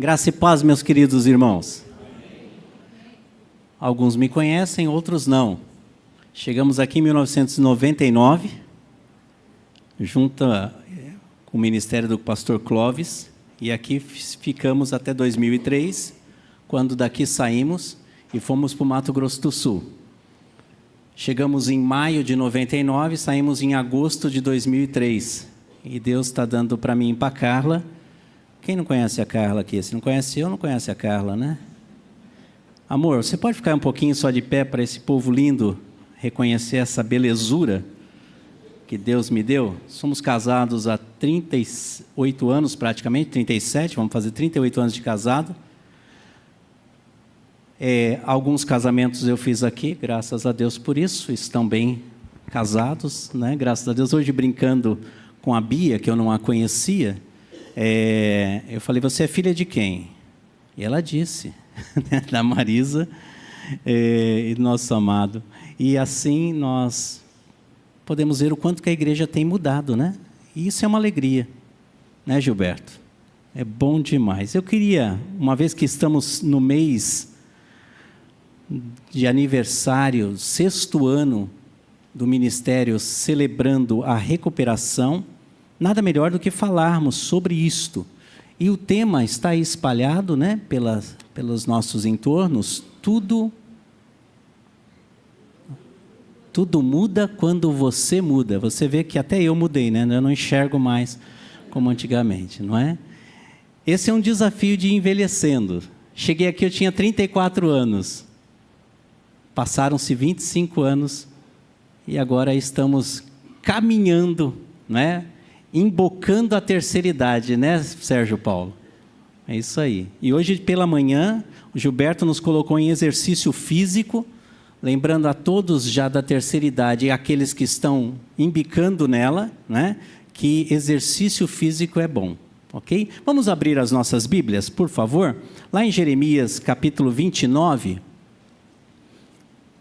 Graça e paz, meus queridos irmãos. Alguns me conhecem, outros não. Chegamos aqui em 1999, junto com o ministério do pastor Clóvis, e aqui ficamos até 2003, quando daqui saímos e fomos para o Mato Grosso do Sul. Chegamos em maio de 99, saímos em agosto de 2003. E Deus está dando para mim e para a Carla. Quem não conhece a Carla aqui? Se não conhece eu, não conhece a Carla, né? Amor, você pode ficar um pouquinho só de pé para esse povo lindo reconhecer essa belezura que Deus me deu? Somos casados há 38 anos praticamente, 37, vamos fazer 38 anos de casado. Alguns casamentos eu fiz aqui, graças a Deus por isso, estão bem casados, né? Graças a Deus. Hoje, brincando com a Bia, que eu não a conhecia, eu falei, você é filha de quem? E ela disse, da Marisa e do nosso amado. E assim nós podemos ver o quanto que a igreja tem mudado, né? E isso é uma alegria, né, Gilberto? É bom demais. Eu queria, uma vez que estamos no mês de aniversário, 6º ano do ministério, celebrando a recuperação, nada melhor do que falarmos sobre isto. E o tema está aí espalhado, né, pelos nossos entornos. Tudo muda quando você muda. Você vê que até eu mudei, né? Eu não enxergo mais como antigamente, não é? Esse é um desafio de envelhecendo. Cheguei aqui, eu tinha 34 anos. Passaram-se 25 anos e agora estamos caminhando, né? Embocando a terceira idade, né, Sérgio Paulo? É isso aí. E hoje pela manhã, o Gilberto nos colocou em exercício físico, lembrando a todos já da terceira idade e aqueles que estão embicando nela, né, que exercício físico é bom, ok? Vamos abrir as nossas Bíblias, por favor? Lá em Jeremias, capítulo 29...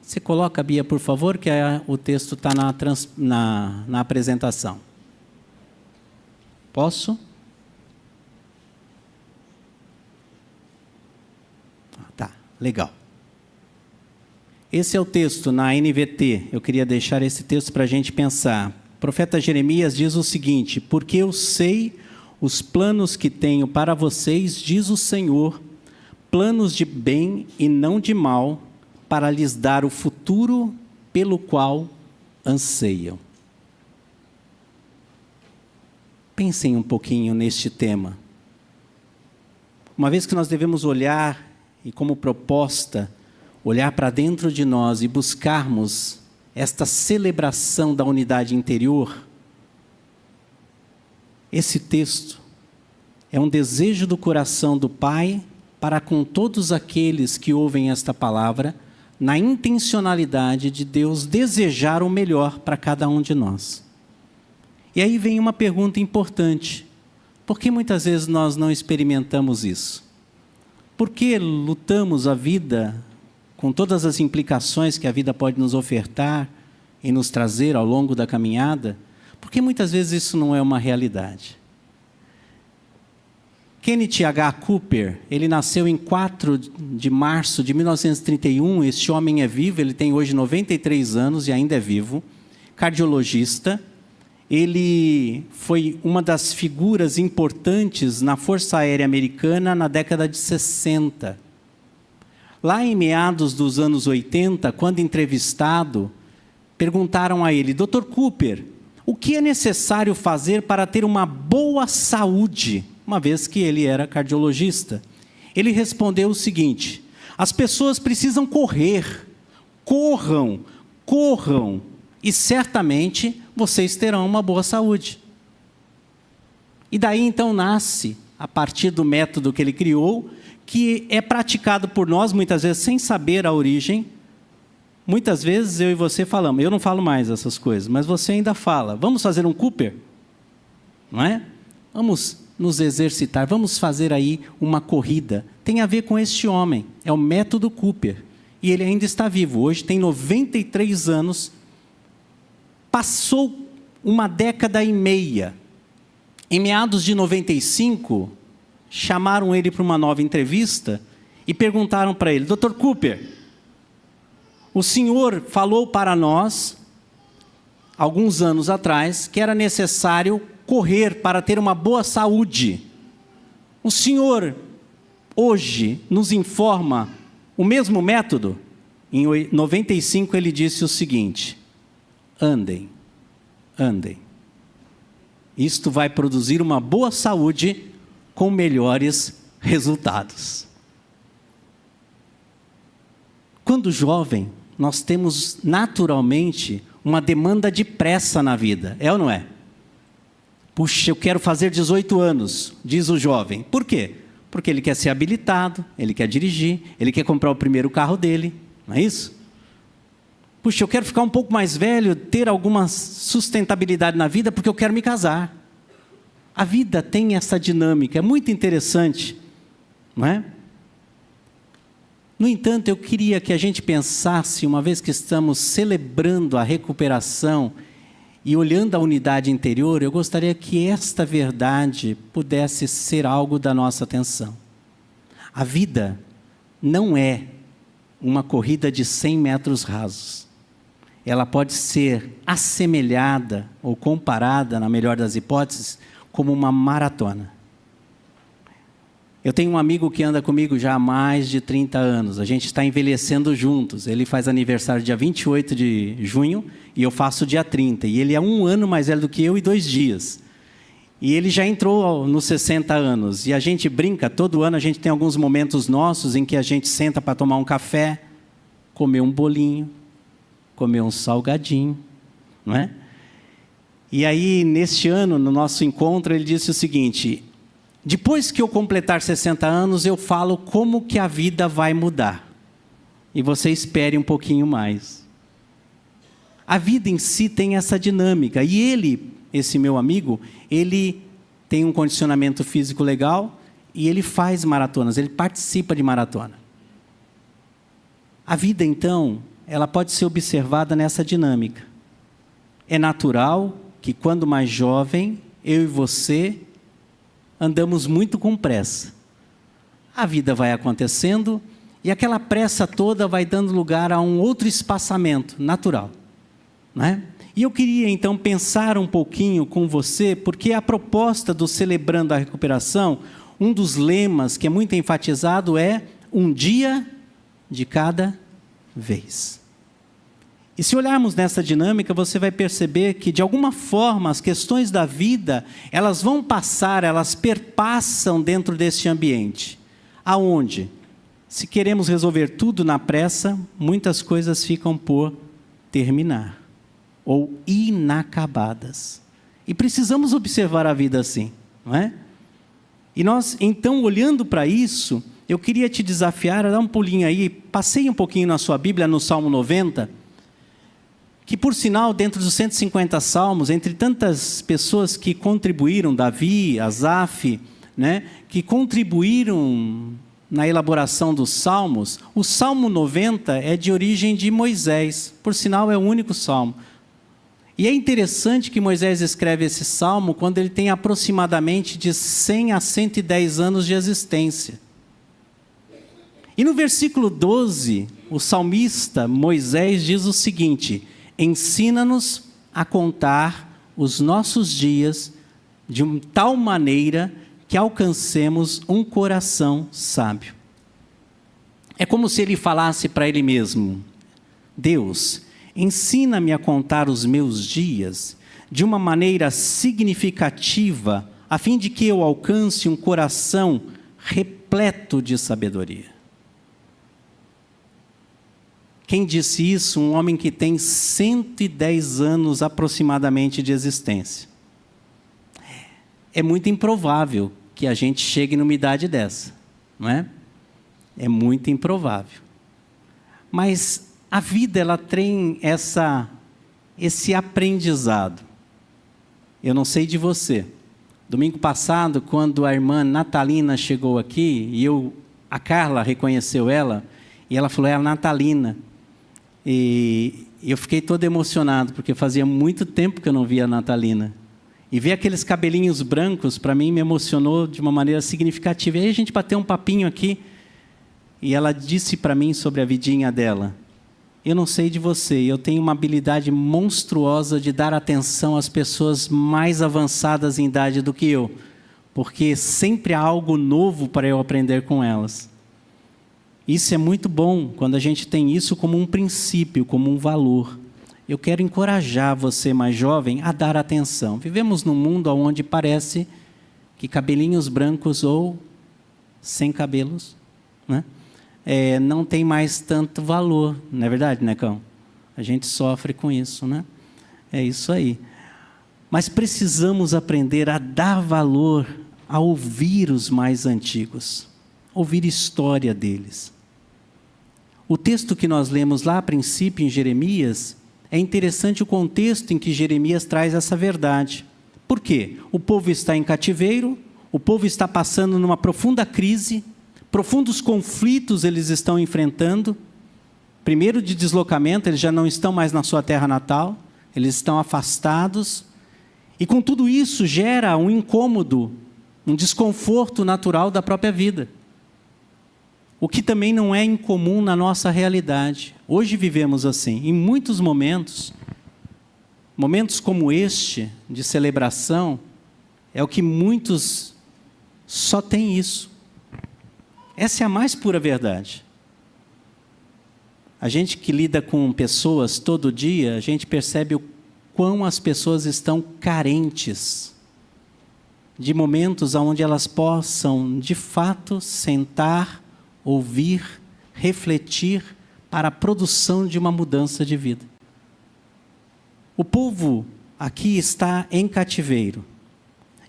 Você coloca, Bia, por favor, que o texto está na apresentação. Posso? Tá, legal. Esse é o texto na NVT. Eu queria deixar esse texto para a gente pensar. O profeta Jeremias diz o seguinte: porque eu sei os planos que tenho para vocês, diz o Senhor, planos de bem e não de mal, para lhes dar o futuro pelo qual anseiam. Pensem um pouquinho neste tema. Uma vez que nós devemos olhar, e como proposta, olhar para dentro de nós e buscarmos esta celebração da unidade interior, esse texto é um desejo do coração do Pai para com todos aqueles que ouvem esta palavra, na intencionalidade de Deus desejar o melhor para cada um de nós. E aí vem uma pergunta importante: por que muitas vezes nós não experimentamos isso? Por que lutamos a vida com todas as implicações que a vida pode nos ofertar e nos trazer ao longo da caminhada? Por que muitas vezes isso não é uma realidade? Kenneth H. Cooper, ele nasceu em 4 de março de 1931, este homem é vivo, ele tem hoje 93 anos e ainda é vivo, cardiologista. Ele foi uma das figuras importantes na Força Aérea Americana na década de 60. Lá em meados dos anos 80, quando entrevistado, perguntaram a ele: Dr. Cooper, o que é necessário fazer para ter uma boa saúde? Uma vez que ele era cardiologista. Ele respondeu o seguinte: as pessoas precisam correr, corram, e certamente vocês terão uma boa saúde. E daí então nasce, a partir do método que ele criou, que é praticado por nós, muitas vezes sem saber a origem. Muitas vezes eu e você falamos, eu não falo mais essas coisas, mas você ainda fala, vamos fazer um Cooper? Não é? Vamos nos exercitar, vamos fazer aí uma corrida. Tem a ver com este homem, é o método Cooper. E ele ainda está vivo, hoje tem 93 anos, passou uma década e meia. Em meados de 95, chamaram ele para uma nova entrevista e perguntaram para ele: Dr. Cooper, o senhor falou para nós, alguns anos atrás, que era necessário correr para ter uma boa saúde. O senhor hoje nos informa o mesmo método? Em 95 ele disse o seguinte: andem. Isto vai produzir uma boa saúde com melhores resultados. Quando jovem, nós temos naturalmente uma demanda de pressa na vida, é ou não é? Puxa, eu quero fazer 18 anos, diz o jovem. Por quê? Porque ele quer ser habilitado, ele quer dirigir, ele quer comprar o primeiro carro dele, não é isso? Puxa, eu quero ficar um pouco mais velho, ter alguma sustentabilidade na vida, porque eu quero me casar. A vida tem essa dinâmica, é muito interessante, não é? No entanto, eu queria que a gente pensasse, uma vez que estamos celebrando a recuperação e olhando a unidade interior, eu gostaria que esta verdade pudesse ser algo da nossa atenção. A vida não é uma corrida de 100 metros rasos. Ela pode ser assemelhada ou comparada, na melhor das hipóteses, como uma maratona. Eu tenho um amigo que anda comigo já há mais de 30 anos. A gente está envelhecendo juntos. Ele faz aniversário dia 28 de junho e eu faço dia 30. E ele é 1 ano mais velho do que eu e 2 dias. E ele já entrou nos 60 anos. E a gente brinca, todo ano a gente tem alguns momentos nossos em que a gente senta para tomar um café, comer um bolinho, comer um salgadinho, não é? E aí, neste ano, no nosso encontro, ele disse o seguinte: depois que eu completar 60 anos, eu falo como que a vida vai mudar. E você espere um pouquinho mais. A vida em si tem essa dinâmica. E ele, esse meu amigo, ele tem um condicionamento físico legal e ele faz maratonas, ele participa de maratona. A vida, então, ela pode ser observada nessa dinâmica. É natural que, quando mais jovem, eu e você andamos muito com pressa. A vida vai acontecendo e aquela pressa toda vai dando lugar a um outro espaçamento natural, não é? E eu queria então pensar um pouquinho com você, porque a proposta do Celebrando a Recuperação, um dos lemas que é muito enfatizado é um dia de cada vez. E se olharmos nessa dinâmica, você vai perceber que, de alguma forma, as questões da vida, elas vão passar, elas perpassam dentro deste ambiente. Aonde? Se queremos resolver tudo na pressa, muitas coisas ficam por terminar, ou inacabadas. E precisamos observar a vida assim, não é? E nós, então, olhando para isso, eu queria te desafiar a dar um pulinho aí, passeie um pouquinho na sua Bíblia, no Salmo 90, que, por sinal, dentro dos 150 salmos, entre tantas pessoas que contribuíram, Davi, Asaf, né, que contribuíram na elaboração dos salmos, o Salmo 90 é de origem de Moisés, por sinal é o único salmo. E é interessante que Moisés escreve esse salmo quando ele tem aproximadamente de 100 a 110 anos de existência. E no versículo 12, o salmista Moisés diz o seguinte: ensina-nos a contar os nossos dias de tal maneira que alcancemos um coração sábio. É como se ele falasse para ele mesmo: Deus, ensina-me a contar os meus dias de uma maneira significativa, a fim de que eu alcance um coração repleto de sabedoria. Quem disse isso? Um homem que tem 110 anos aproximadamente de existência. É muito improvável que a gente chegue numa idade dessa, não é? É muito improvável. Mas a vida, ela tem esse aprendizado. Eu não sei de você. Domingo passado, quando a irmã Natalina chegou aqui, e a Carla reconheceu ela, e ela falou: é a Natalina. E eu fiquei todo emocionado, porque fazia muito tempo que eu não via a Natalina. E ver aqueles cabelinhos brancos, para mim, me emocionou de uma maneira significativa. E aí a gente bateu um papinho aqui, e ela disse para mim sobre a vidinha dela: eu não sei de você, eu tenho uma habilidade monstruosa de dar atenção às pessoas mais avançadas em idade do que eu, porque sempre há algo novo para eu aprender com elas. Isso é muito bom, quando a gente tem isso como um princípio, como um valor. Eu quero encorajar você, mais jovem, a dar atenção. Vivemos num mundo onde parece que cabelinhos brancos ou sem cabelos, né? Não tem mais tanto valor, não é verdade, Necão? A gente sofre com isso, né? É isso aí. Mas precisamos aprender a dar valor a ouvir os mais antigos, ouvir história deles. O texto que nós lemos lá a princípio em Jeremias, é interessante o contexto em que Jeremias traz essa verdade. Por quê? O povo está em cativeiro, o povo está passando numa profunda crise, profundos conflitos eles estão enfrentando. Primeiro, de deslocamento, eles já não estão mais na sua terra natal, eles estão afastados. E com tudo isso gera um incômodo, um desconforto natural da própria vida. O que também não é incomum na nossa realidade. Hoje vivemos assim, em muitos momentos como este, de celebração, é o que muitos só têm isso. Essa é a mais pura verdade. A gente que lida com pessoas todo dia, a gente percebe o quão as pessoas estão carentes de momentos onde elas possam, de fato, sentar, ouvir, refletir para a produção de uma mudança de vida. O povo aqui está em cativeiro.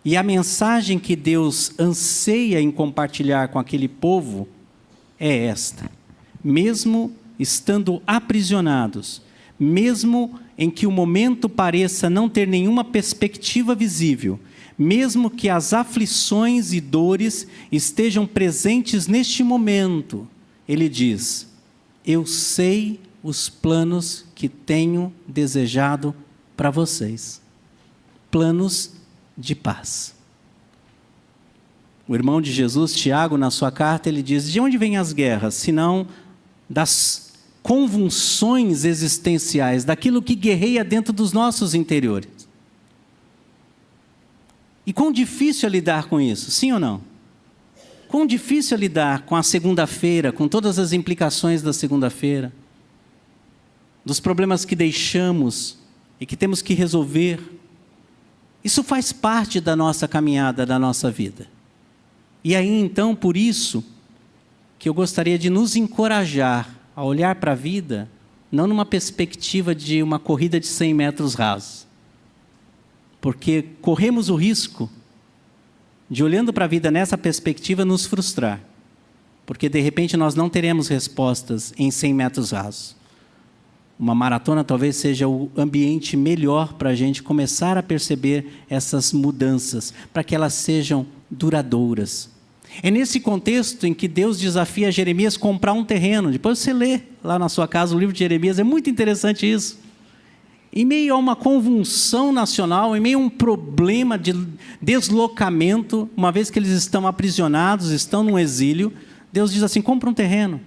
E a mensagem que Deus anseia em compartilhar com aquele povo é esta: mesmo estando aprisionados, mesmo em que o momento pareça não ter nenhuma perspectiva visível, mesmo que as aflições e dores estejam presentes neste momento, ele diz: eu sei os planos que tenho desejado para vocês. Planos de paz. O irmão de Jesus, Tiago, na sua carta, ele diz: de onde vêm as guerras, senão das convulsões existenciais, daquilo que guerreia dentro dos nossos interiores. E quão difícil é lidar com isso, sim ou não? Quão difícil é lidar com a segunda-feira, com todas as implicações da segunda-feira, dos problemas que deixamos e que temos que resolver. Isso faz parte da nossa caminhada, da nossa vida. E aí, então, por isso, que eu gostaria de nos encorajar a olhar para a vida, não numa perspectiva de uma corrida de 100 metros rasos. Porque corremos o risco de, olhando para a vida nessa perspectiva, nos frustrar. Porque, de repente, nós não teremos respostas em 100 metros rasos. Uma maratona talvez seja o ambiente melhor para a gente começar a perceber essas mudanças, para que elas sejam duradouras. É nesse contexto em que Deus desafia Jeremias a comprar um terreno. Depois você lê lá na sua casa o livro de Jeremias, é muito interessante isso. Em meio a uma convulsão nacional, em meio a um problema de deslocamento, uma vez que eles estão aprisionados, estão num exílio, Deus diz assim: compra um terreno.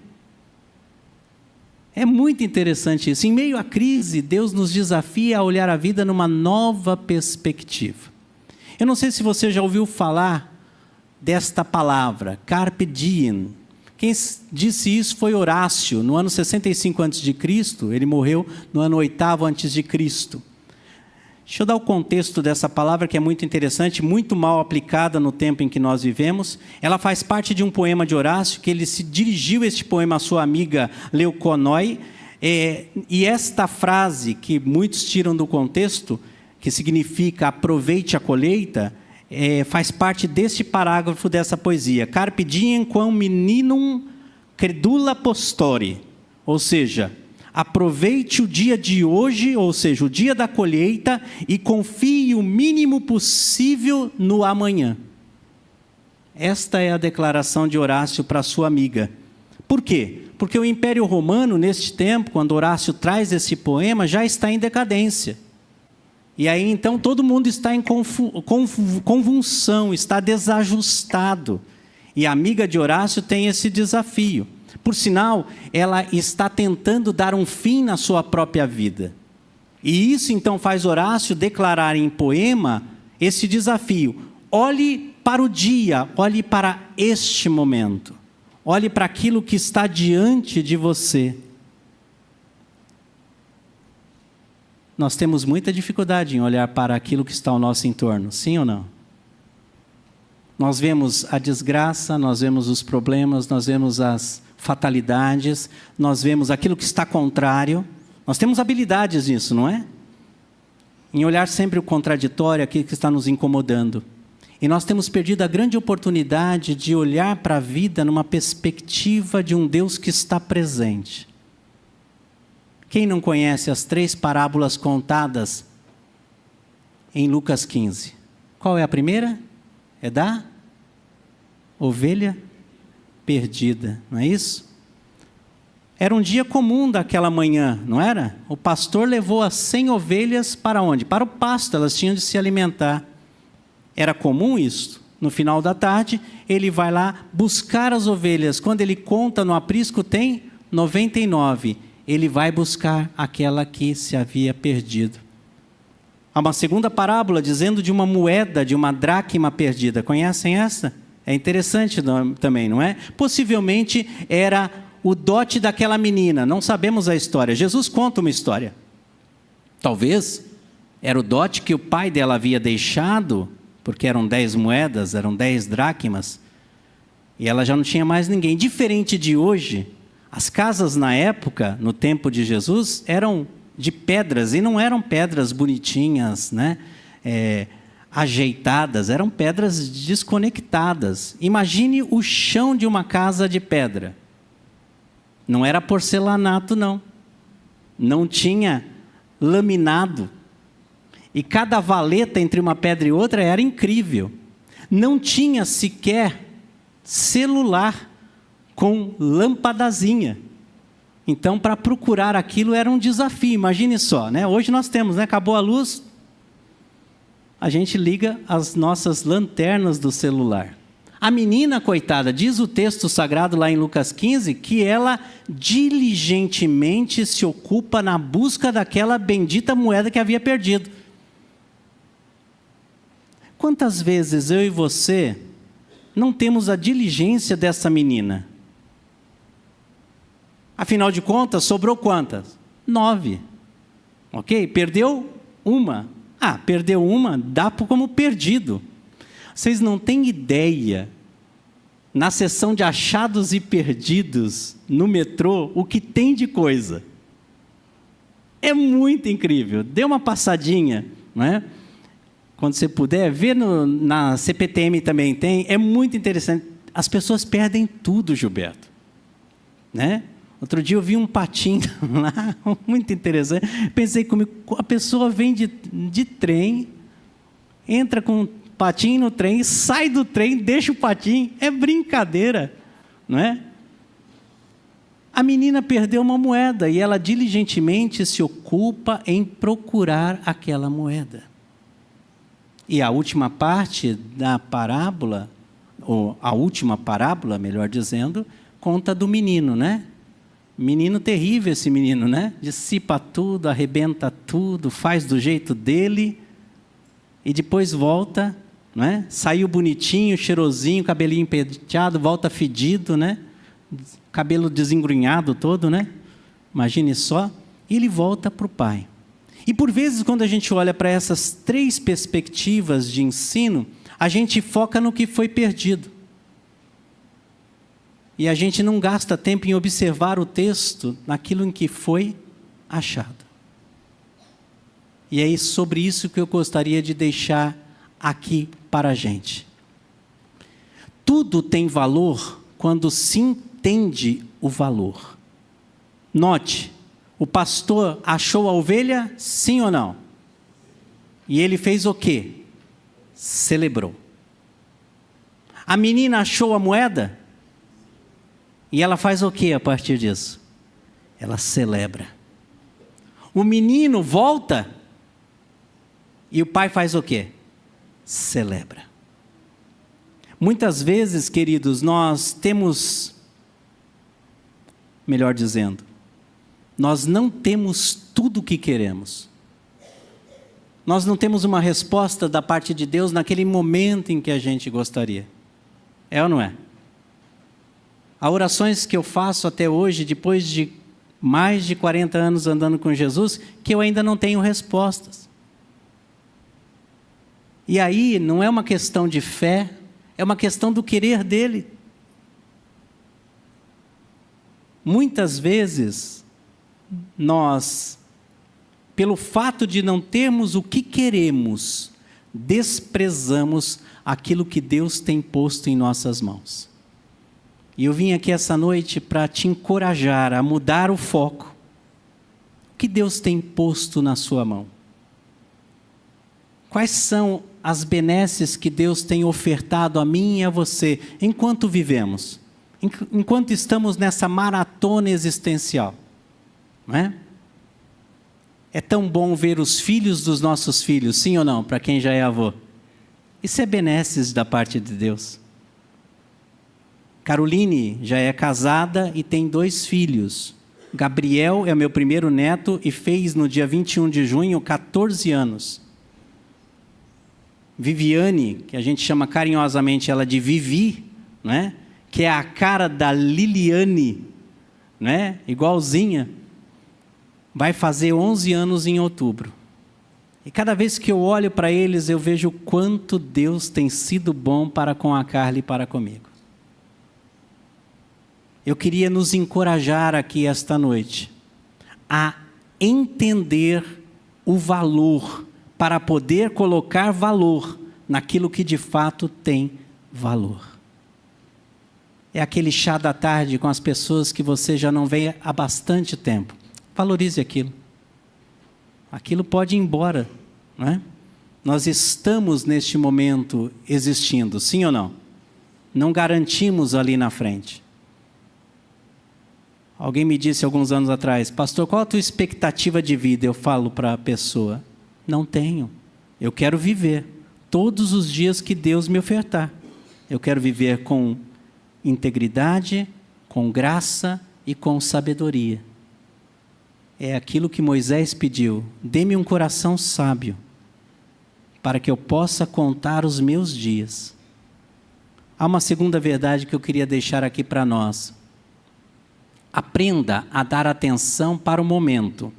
É muito interessante isso. Em meio à crise, Deus nos desafia a olhar a vida numa nova perspectiva. Eu não sei se você já ouviu falar desta palavra, carpe diem. Quem disse isso foi Horácio, no ano 65 a.C., ele morreu no ano 8º a.C. Deixa eu dar o contexto dessa palavra, que é muito interessante, muito mal aplicada no tempo em que nós vivemos. Ela faz parte de um poema de Horácio, que ele se dirigiu este poema à sua amiga Leuconói, e esta frase, que muitos tiram do contexto, que significa aproveite a colheita, faz parte deste parágrafo dessa poesia. Carpe diem quam meninum credula postori. Ou seja, aproveite o dia de hoje, ou seja, o dia da colheita, e confie o mínimo possível no amanhã. Esta é a declaração de Horácio para sua amiga. Por quê? Porque o Império Romano, neste tempo, quando Horácio traz esse poema, já está em decadência. E aí então todo mundo está em convulsão, está desajustado. E a amiga de Horácio tem esse desafio. Por sinal, ela está tentando dar um fim na sua própria vida. E isso então faz Horácio declarar em poema esse desafio. Olhe para o dia, olhe para este momento. Olhe para aquilo que está diante de você. Nós temos muita dificuldade em olhar para aquilo que está ao nosso entorno, sim ou não? Nós vemos a desgraça, nós vemos os problemas, nós vemos as fatalidades, nós vemos aquilo que está contrário. Nós temos habilidades nisso, não é? Em olhar sempre o contraditório, aquilo que está nos incomodando. E nós temos perdido a grande oportunidade de olhar para a vida numa perspectiva de um Deus que está presente. Quem não conhece as 3 parábolas contadas em Lucas 15? Qual é a primeira? É da ovelha perdida, não é isso? Era um dia comum daquela manhã, não era? O pastor levou as 100 ovelhas para onde? Para o pasto, elas tinham de se alimentar. Era comum isso. No final da tarde, ele vai lá buscar as ovelhas. Quando ele conta no aprisco, tem 99. Ele vai buscar aquela que se havia perdido. Há uma segunda parábola dizendo de uma moeda, de uma dracma perdida. Conhecem essa? É interessante também, não é? Possivelmente era o dote daquela menina. Não sabemos a história. Jesus conta uma história. Talvez era o dote que o pai dela havia deixado, porque eram 10 moedas, eram 10 dracmas, e ela já não tinha mais ninguém. Diferente de hoje, as casas na época, no tempo de Jesus, eram de pedras, e não eram pedras bonitinhas, né? Ajeitadas, eram pedras desconectadas. Imagine o chão de uma casa de pedra. Não era porcelanato, não. Não tinha laminado. E cada valeta entre uma pedra e outra era incrível. Não tinha sequer celular com lampadazinha. Então, para procurar aquilo era um desafio, imagine só, né? Hoje nós temos, né? Acabou a luz, a gente liga as nossas lanternas do celular. A menina, coitada, diz o texto sagrado lá em Lucas 15, que ela diligentemente se ocupa na busca daquela bendita moeda que havia perdido. Quantas vezes eu e você não temos a diligência dessa menina? Afinal de contas, sobrou quantas? 9. Ok? Perdeu uma. Perdeu uma, dá como perdido. Vocês não têm ideia, na seção de achados e perdidos, no metrô, o que tem de coisa. É muito incrível. Dê uma passadinha, não é? Quando você puder, ver na CPTM também tem, é muito interessante. As pessoas perdem tudo, Gilberto. Né? Outro dia eu vi um patinho lá, muito interessante. Pensei comigo, a pessoa vem de trem, entra com um patinho no trem, sai do trem, deixa o patinho. É brincadeira, não é? A menina perdeu uma moeda e ela diligentemente se ocupa em procurar aquela moeda. E a última parte da parábola, ou a última parábola, melhor dizendo, conta do menino, né? Menino terrível esse menino, né? Dissipa tudo, arrebenta tudo, faz do jeito dele e depois volta, não é? Saiu bonitinho, cheirosinho, cabelinho penteado, volta fedido, né? Cabelo desengrunhado todo, né? Imagine só. E ele volta para o pai. E por vezes, quando a gente olha para essas 3 perspectivas de ensino, a gente foca no que foi perdido. E a gente não gasta tempo em observar o texto naquilo em que foi achado. E é sobre isso que eu gostaria de deixar aqui para a gente. Tudo tem valor quando se entende o valor. Note, o pastor achou a ovelha, sim ou não? E ele fez o quê? Celebrou. A menina achou a moeda? E ela faz o quê a partir disso? Ela celebra. O menino volta E o pai faz o quê? Celebra. Muitas vezes, queridos, nós temos, melhor dizendo, nós não temos tudo o que queremos. Nós não temos uma resposta da parte de Deus naquele momento em que a gente gostaria. É ou não é? Há orações que eu faço até hoje, depois de mais de 40 anos andando com Jesus, que eu ainda não tenho respostas. E aí não é uma questão de fé, é uma questão do querer dele. Muitas vezes, nós, pelo fato de não termos o que queremos, desprezamos aquilo que Deus tem posto em nossas mãos. E eu vim aqui essa noite para te encorajar a mudar o foco. O que Deus tem posto na sua mão? Quais são as benesses que Deus tem ofertado a mim e a você enquanto vivemos? Enquanto estamos nessa maratona existencial, não é? É tão bom ver os filhos dos nossos filhos, sim ou não, para quem já é avô? Isso é benesses da parte de Deus. Caroline já é casada e tem 2 filhos. Gabriel é meu primeiro neto e fez no dia 21 de junho 14 anos. Viviane, que a gente chama carinhosamente ela de Vivi, não é? Que é a cara da Liliane, né? Igualzinha, vai fazer 11 anos em outubro. E cada vez que eu olho para eles, eu vejo o quanto Deus tem sido bom para com a Carla e para comigo. Eu queria nos encorajar aqui esta noite a entender o valor, para poder colocar valor naquilo que de fato tem valor. É aquele chá da tarde com as pessoas que você já não vê há bastante tempo. Valorize aquilo. Aquilo pode ir embora, não é? Nós estamos neste momento existindo, sim ou não? Não garantimos ali na frente. Alguém me disse alguns anos atrás, pastor, qual a tua expectativa de vida? Eu falo para a pessoa, não tenho. Eu quero viver todos os dias que Deus me ofertar. Eu quero viver com integridade, com graça e com sabedoria. É aquilo que Moisés pediu. Dê-me um coração sábio, para que eu possa contar os meus dias. Há uma segunda verdade que eu queria deixar aqui para nós. Aprenda a dar atenção para o momento,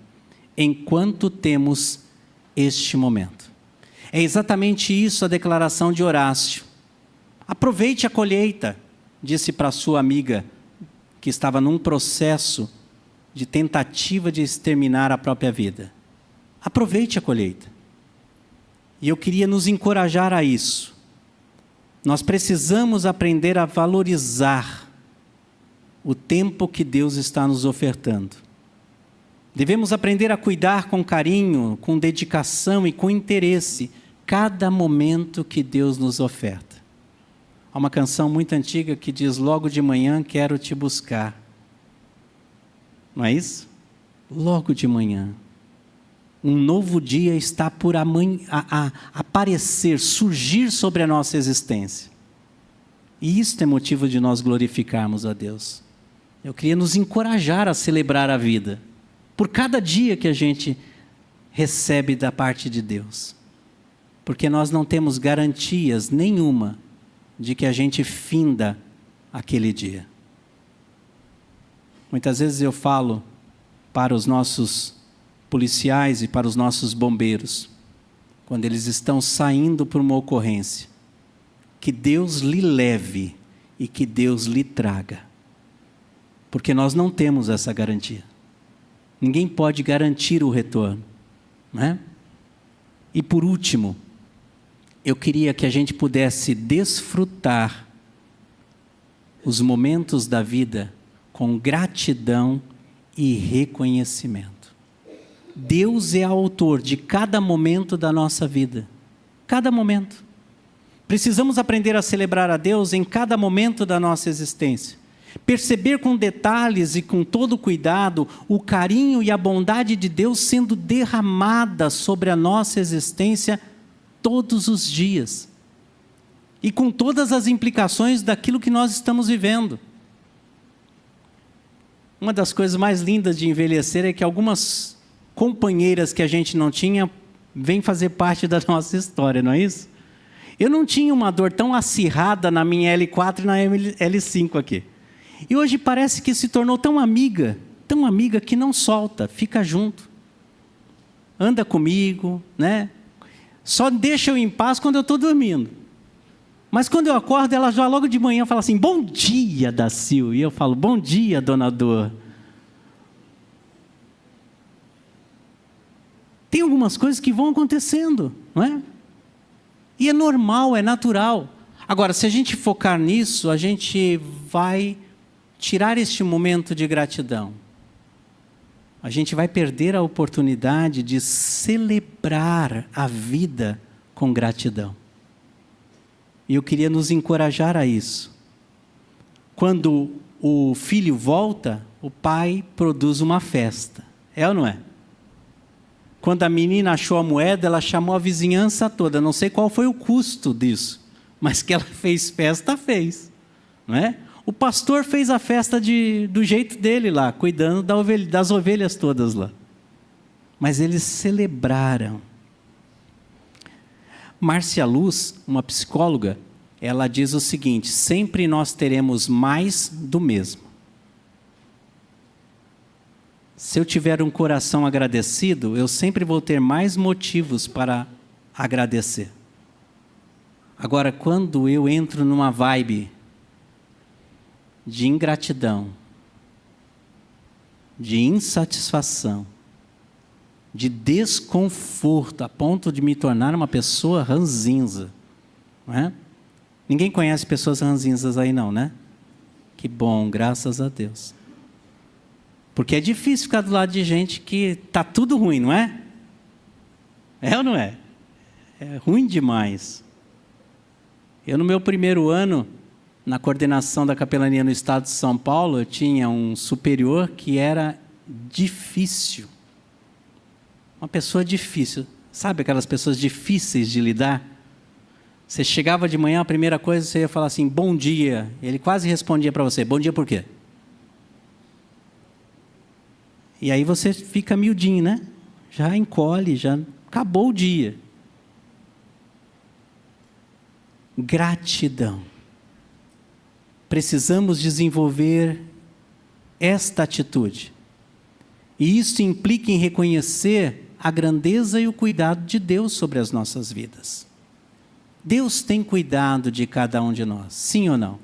enquanto temos este momento. É exatamente isso a declaração de Horácio. Aproveite a colheita, disse para sua amiga, que estava num processo de tentativa de exterminar a própria vida. Aproveite a colheita. E eu queria nos encorajar a isso. Nós precisamos aprender a valorizar o tempo que Deus está nos ofertando. Devemos aprender a cuidar com carinho, com dedicação e com interesse cada momento que Deus nos oferta. Há uma canção muito antiga que diz, logo de manhã quero te buscar. Não é isso? Logo de manhã. Um novo dia está por aparecer, surgir sobre a nossa existência. E isso é motivo de nós glorificarmos a Deus. Eu queria nos encorajar a celebrar a vida, por cada dia que a gente recebe da parte de Deus. Porque nós não temos garantias nenhuma de que a gente finda aquele dia. Muitas vezes eu falo para os nossos policiais e para os nossos bombeiros, quando eles estão saindo por uma ocorrência, que Deus lhe leve e que Deus lhe traga. Porque nós não temos essa garantia. Ninguém pode garantir o retorno, não é? E por último, eu queria que a gente pudesse desfrutar os momentos da vida com gratidão e reconhecimento. Deus é autor de cada momento da nossa vida. Cada momento. Precisamos aprender a celebrar a Deus em cada momento da nossa existência. Perceber com detalhes e com todo cuidado o carinho e a bondade de Deus sendo derramada sobre a nossa existência todos os dias. E com todas as implicações daquilo que nós estamos vivendo. Uma das coisas mais lindas de envelhecer é que algumas companheiras que a gente não tinha vêm fazer parte da nossa história, não é isso? Eu não tinha uma dor tão acirrada na minha L4 e na L5 aqui. E hoje parece que se tornou tão amiga que não solta, fica junto. Anda comigo, né? Só deixa eu em paz quando eu estou dormindo. Mas quando eu acordo, ela já logo de manhã fala assim, bom dia, Dacil. E eu falo, bom dia, dona Dor. Tem algumas coisas que vão acontecendo, não é? E é normal, é natural. Agora, se a gente focar nisso, a gente vai tirar este momento de gratidão. A gente vai perder a oportunidade de celebrar a vida com gratidão. E eu queria nos encorajar a isso. Quando o filho volta, o pai produz uma festa. É ou não é? Quando a menina achou a moeda, ela chamou a vizinhança toda. Não sei qual foi o custo disso, mas que ela fez festa, fez. Não é? O pastor fez a festa do jeito dele lá, cuidando das ovelhas todas lá. Mas eles celebraram. Márcia Luz, uma psicóloga, ela diz o seguinte, sempre nós teremos mais do mesmo. Se eu tiver um coração agradecido, eu sempre vou ter mais motivos para agradecer. Agora, quando eu entro numa vibe de ingratidão, de insatisfação, de desconforto, a ponto de me tornar uma pessoa ranzinza, não é? Ninguém conhece pessoas ranzinzas aí não, né? Que bom, graças a Deus. Porque é difícil ficar do lado de gente que está tudo ruim, não é? É ou não é? É ruim demais. Eu, no meu primeiro ano, na coordenação da capelania no estado de São Paulo, eu tinha um superior que era difícil. Uma pessoa difícil. Sabe aquelas pessoas difíceis de lidar? Você chegava de manhã, a primeira coisa, você ia falar assim, bom dia. Ele quase respondia para você, bom dia por quê? E aí você fica miudinho, né? Já encolhe, já acabou o dia. Gratidão. Precisamos desenvolver esta atitude. E isso implica em reconhecer a grandeza e o cuidado de Deus sobre as nossas vidas. Deus tem cuidado de cada um de nós, sim ou não?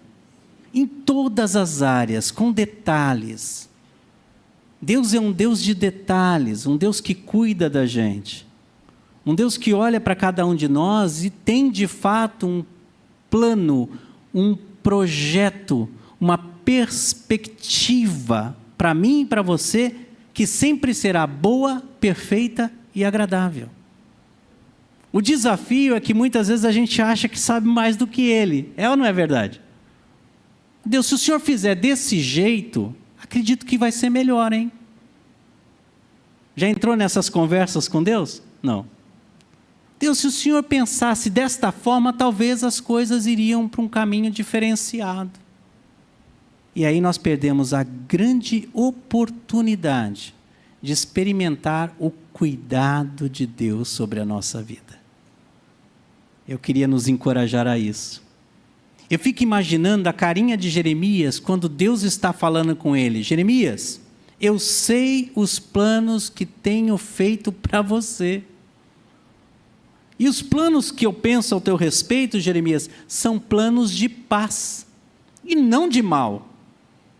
Em todas as áreas, com detalhes. Deus é um Deus de detalhes, um Deus que cuida da gente. Um Deus que olha para cada um de nós e tem de fato um plano, um projeto, uma perspectiva para mim e para você que sempre será boa, perfeita e agradável. O desafio é que muitas vezes a gente acha que sabe mais do que Ele. É ou não é verdade? Deus, se o Senhor fizer desse jeito, acredito que vai ser melhor, hein? Já entrou nessas conversas com Deus? Não. Deus, se o Senhor pensasse desta forma, talvez as coisas iriam para um caminho diferenciado. E aí nós perdemos a grande oportunidade de experimentar o cuidado de Deus sobre a nossa vida. Eu queria nos encorajar a isso. Eu fico imaginando a carinha de Jeremias quando Deus está falando com ele. Jeremias, eu sei os planos que tenho feito para você. E os planos que eu penso ao teu respeito, Jeremias, são planos de paz e não de mal.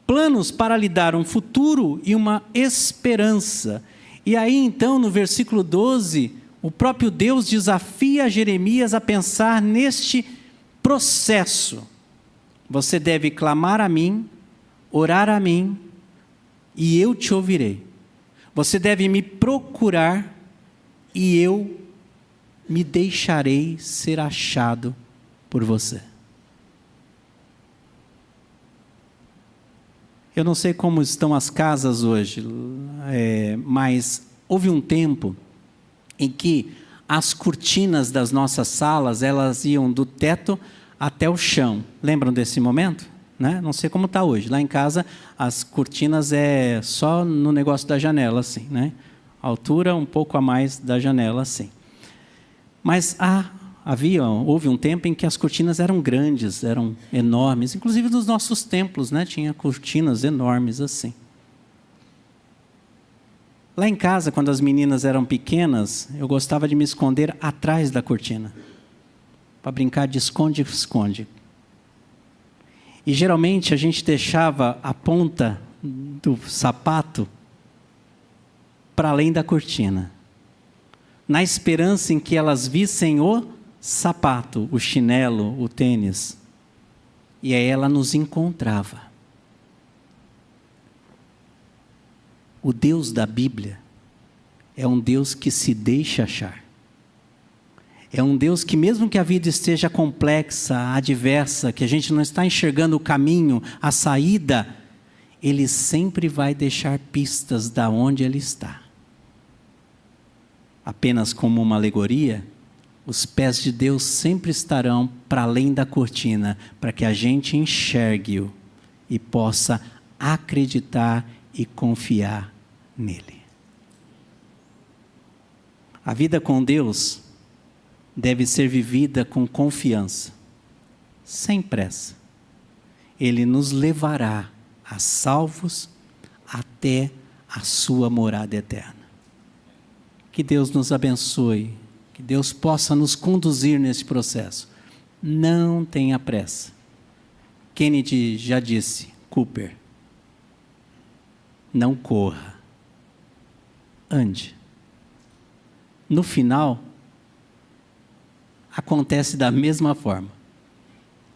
Planos para lhe dar um futuro e uma esperança. E aí então, no versículo 12, o próprio Deus desafia Jeremias a pensar neste processo. Você deve clamar a mim, orar a mim, e eu te ouvirei. Você deve me procurar, e eu me deixarei ser achado por você. Eu não sei como estão as casas hoje, mas houve um tempo em que as cortinas das nossas salas, elas iam do teto até o chão. Lembram desse momento? Né? Não sei como está hoje. Lá em casa, as cortinas é só no negócio da janela, assim, né? A altura um pouco a mais da janela, assim. Mas houve um tempo em que as cortinas eram grandes, eram enormes, inclusive nos nossos templos, né? Tinha cortinas enormes assim. Lá em casa, quando as meninas eram pequenas, eu gostava de me esconder atrás da cortina, para brincar de esconde-esconde. E geralmente a gente deixava a ponta do sapato para além da cortina, na esperança em que elas vissem o sapato, o chinelo, o tênis. E aí ela nos encontrava. O Deus da Bíblia é um Deus que se deixa achar. É um Deus que, mesmo que a vida esteja complexa, adversa, que a gente não está enxergando o caminho, a saída, Ele sempre vai deixar pistas de onde Ele está. Apenas como uma alegoria, os pés de Deus sempre estarão para além da cortina, para que a gente enxergue-o e possa acreditar e confiar nele. A vida com Deus deve ser vivida com confiança, sem pressa. Ele nos levará a salvos até a sua morada eterna. Que Deus nos abençoe, que Deus possa nos conduzir nesse processo. Não tenha pressa. Kennedy já disse, Cooper, não corra, ande. No final, acontece da mesma forma.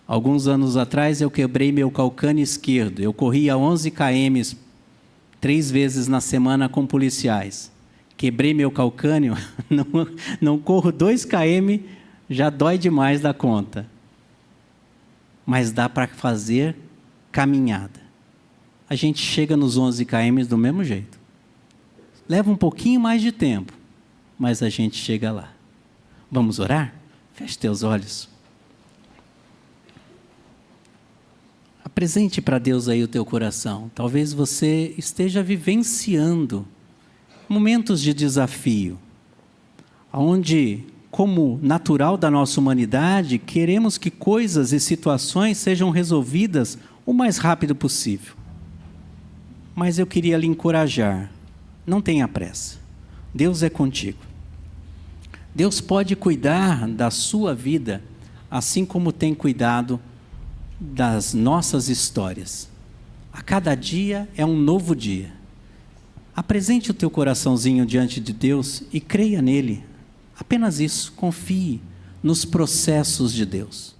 Alguns anos atrás eu quebrei meu calcânio esquerdo. Eu corria 11 km 3 vezes na semana com policiais. Quebrei meu calcânio, não corro 2 km, já dói demais da conta. Mas dá para fazer caminhada. A gente chega nos 11 km do mesmo jeito. Leva um pouquinho mais de tempo, mas a gente chega lá. Vamos orar? Feche teus olhos. Apresente para Deus aí o teu coração. Talvez você esteja vivenciando momentos de desafio, onde, como natural da nossa humanidade, queremos que coisas e situações sejam resolvidas o mais rápido possível. Mas eu queria lhe encorajar, não tenha pressa. Deus é contigo. Deus pode cuidar da sua vida, assim como tem cuidado das nossas histórias. A cada dia é um novo dia. Apresente o teu coraçãozinho diante de Deus e creia nele. Apenas isso, confie nos processos de Deus.